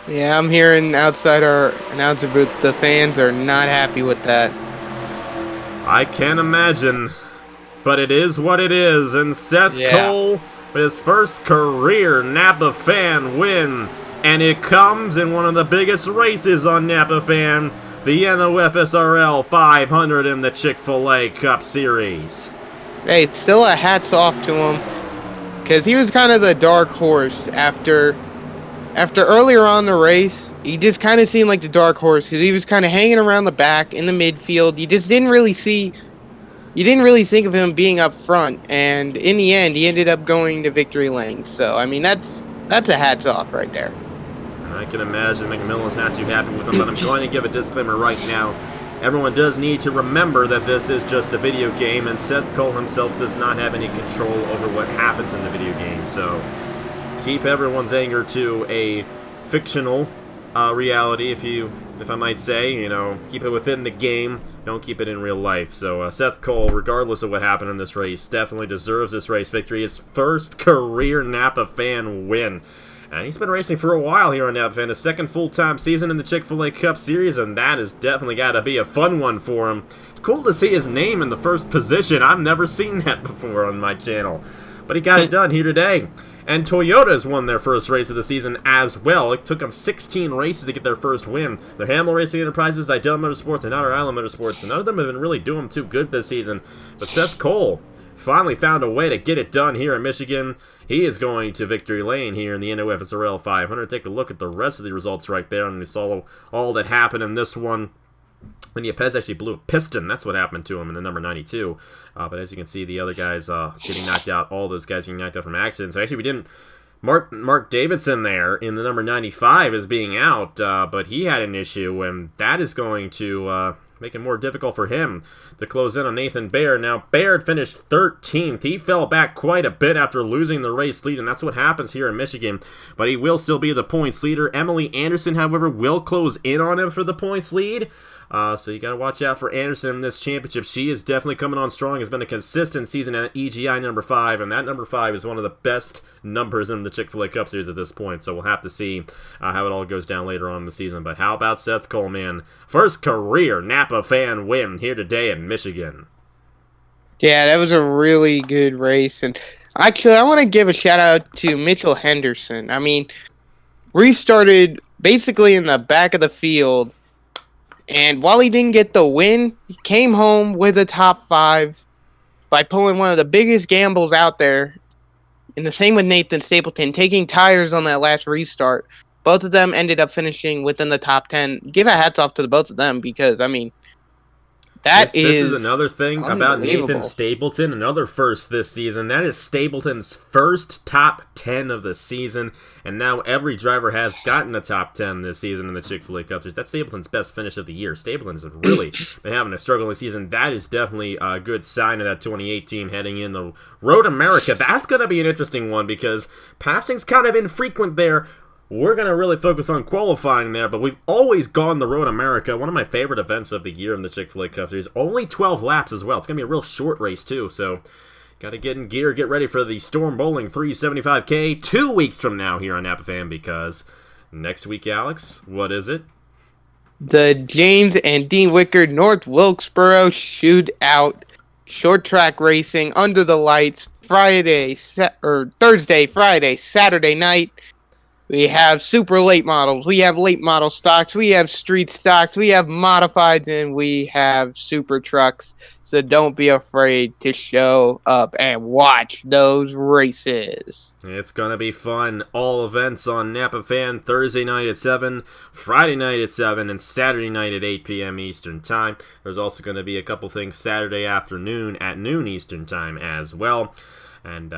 Yeah, I'm hearing outside our announcer booth, the fans are not happy with that. I can't imagine, but it is what it is. And Seth Cole, his first career Napa Fan win. And it comes in one of the biggest races on Napa Fan, the NOFSRL 500 in the Chick-fil-A Cup Series. Hey, still a hats off to him, because he was kind of the dark horse after earlier on the race. He just kind of seemed like the dark horse, because he was kind of hanging around the back in the midfield. You didn't really think of him being up front, and in the end, he ended up going to victory lane. So, I mean, that's a hats off right there. I can imagine McMillan's not too happy with him, but I'm going to give a disclaimer right now. Everyone does need to remember that this is just a video game, and Seth Cole himself does not have any control over what happens in the video game. So keep everyone's anger to a fictional reality, if I might say. You know, keep it within the game. Don't keep it in real life. So Seth Cole, regardless of what happened in this race, definitely deserves this race victory. His first career Napa Fan win. And he's been racing for a while here on Napa Fan, his second full-time season in the Chick-fil-A Cup Series, and that has definitely got to be a fun one for him. cool to see his name in the first position. I've never seen that before on my channel. But he got it done here today. And Toyota's won their first race of the season as well. It took them 16 races to get their first win. The Hamill Racing Enterprises, Idell Motorsports, and Outer Island Motorsports, none of them have been really doing too good this season. But Seth Cole finally found a way to get it done here in Michigan. He is going to victory lane here in the NOFSRL 500. Take a look at the rest of the results right there, and we saw all that happened in this one. And Yepes actually blew a piston. That's what happened to him in the number 92. But as you can see, the other guys getting knocked out. All those guys getting knocked out from accidents. So actually, we didn't... Mark Davidson there in the number 95 is being out. But he had an issue, and that is going to make it more difficult for him to close in on Nathan Baird. Now, Baird finished 13th. He fell back quite a bit after losing the race lead, and that's what happens here in Michigan. But he will still be the points leader. Emily Anderson, however, will close in on him for the points lead. So you got to watch out for Anderson in this championship. She is definitely coming on strong. Has been a consistent season at EGI number 5, and that number 5 is one of the best numbers in the Chick-fil-A Cup Series at this point. So we'll have to see how it all goes down later on in the season. But how about Seth Coleman? First career Napa fan win here today in Michigan. Yeah, that was a really good race. And actually, I want to give a shout out to Mitchell Henderson. I mean, restarted basically in the back of the field. And while he didn't get the win, he came home with a top 5 by pulling one of the biggest gambles out there. And the same with Nathan Stapleton, taking tires on that last restart. Both of them ended up finishing within the top 10. Give a hats off to the both of them because, I mean, this is another thing about Nathan Stapleton, another first this season. That is Stapleton's first top 10 of the season, and now every driver has gotten a top 10 this season in the Chick-fil-A Cup Series. That's Stapleton's best finish of the year. Stapleton has really been having a struggling season. That is definitely a good sign of that 28 team heading in the Road America. That's going to be an interesting one because passing's kind of infrequent there. We're going to really focus on qualifying there, but we've always gone the Road America, one of my favorite events of the year in the Chick-fil-A Cup Series. Only 12 laps as well. It's going to be a real short race, too, so got to get in gear, get ready for the Storm Bowling 375K 2 weeks from now here on Napa Fan, because next week, Alex, what is it? The James and Dean Wickard North Wilkesboro Shootout short track racing under the lights Thursday, Friday, Saturday night. We have super late models, we have late model stocks, we have street stocks, we have modifieds, and we have super trucks. So don't be afraid to show up and watch those races. It's going to be fun. All events on Napa Fan Thursday night at 7, Friday night at 7, and Saturday night at 8 p.m. Eastern Time. There's also going to be a couple things Saturday afternoon at noon Eastern Time as well. And,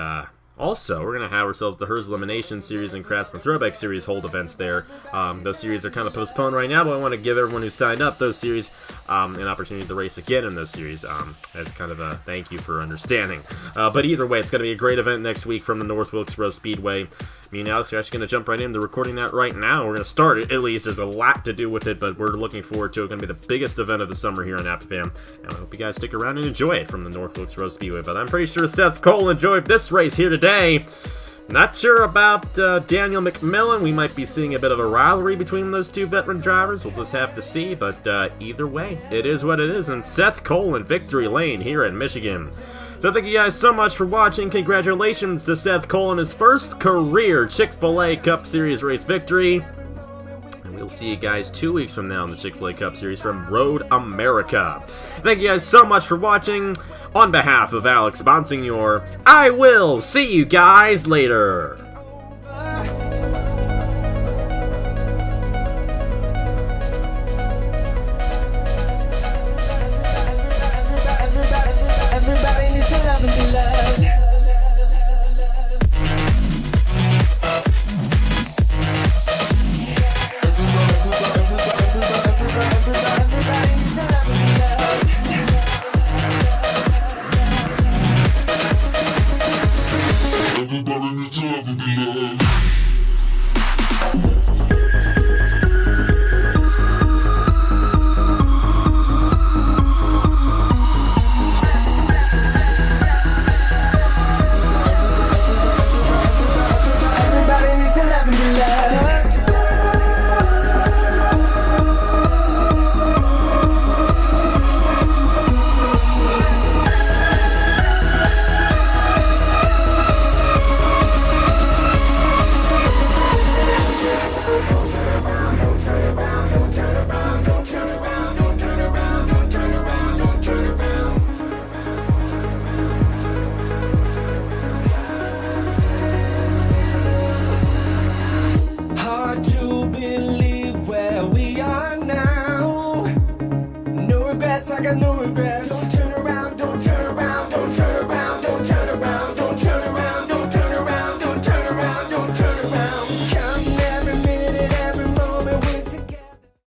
also, we're going to have ourselves the Hers Elimination Series and Craftsman Throwback Series hold events there. Those series are kind of postponed right now, but I want to give everyone who signed up those series an opportunity to race again in those series as kind of a thank you for understanding. But either way, it's going to be a great event next week from the North Wilkesboro Speedway. Me and Alex are actually going to jump right into recording that right now. We're going to start it, at least. There's a lot to do with it, but we're looking forward to it. It's going to be the biggest event of the summer here on Napa Fan. And I hope you guys stick around and enjoy it from the North Wilkesboro Speedway. But I'm pretty sure Seth Cole enjoyed this race here today. Not sure about Daniel McMillan. We might be seeing a bit of a rivalry between those two veteran drivers. We'll just have to see. But either way, it is what it is. And Seth Cole in victory lane here in Michigan. So thank you guys so much for watching. Congratulations to Seth Cole in his first career Chick-fil-A Cup Series race victory. And we'll see you guys 2 weeks from now in the Chick-fil-A Cup Series from Road America. Thank you guys so much for watching. On behalf of Alex Bonsignor, I will see you guys later. Everybody needs to love and be loved. got no regrets.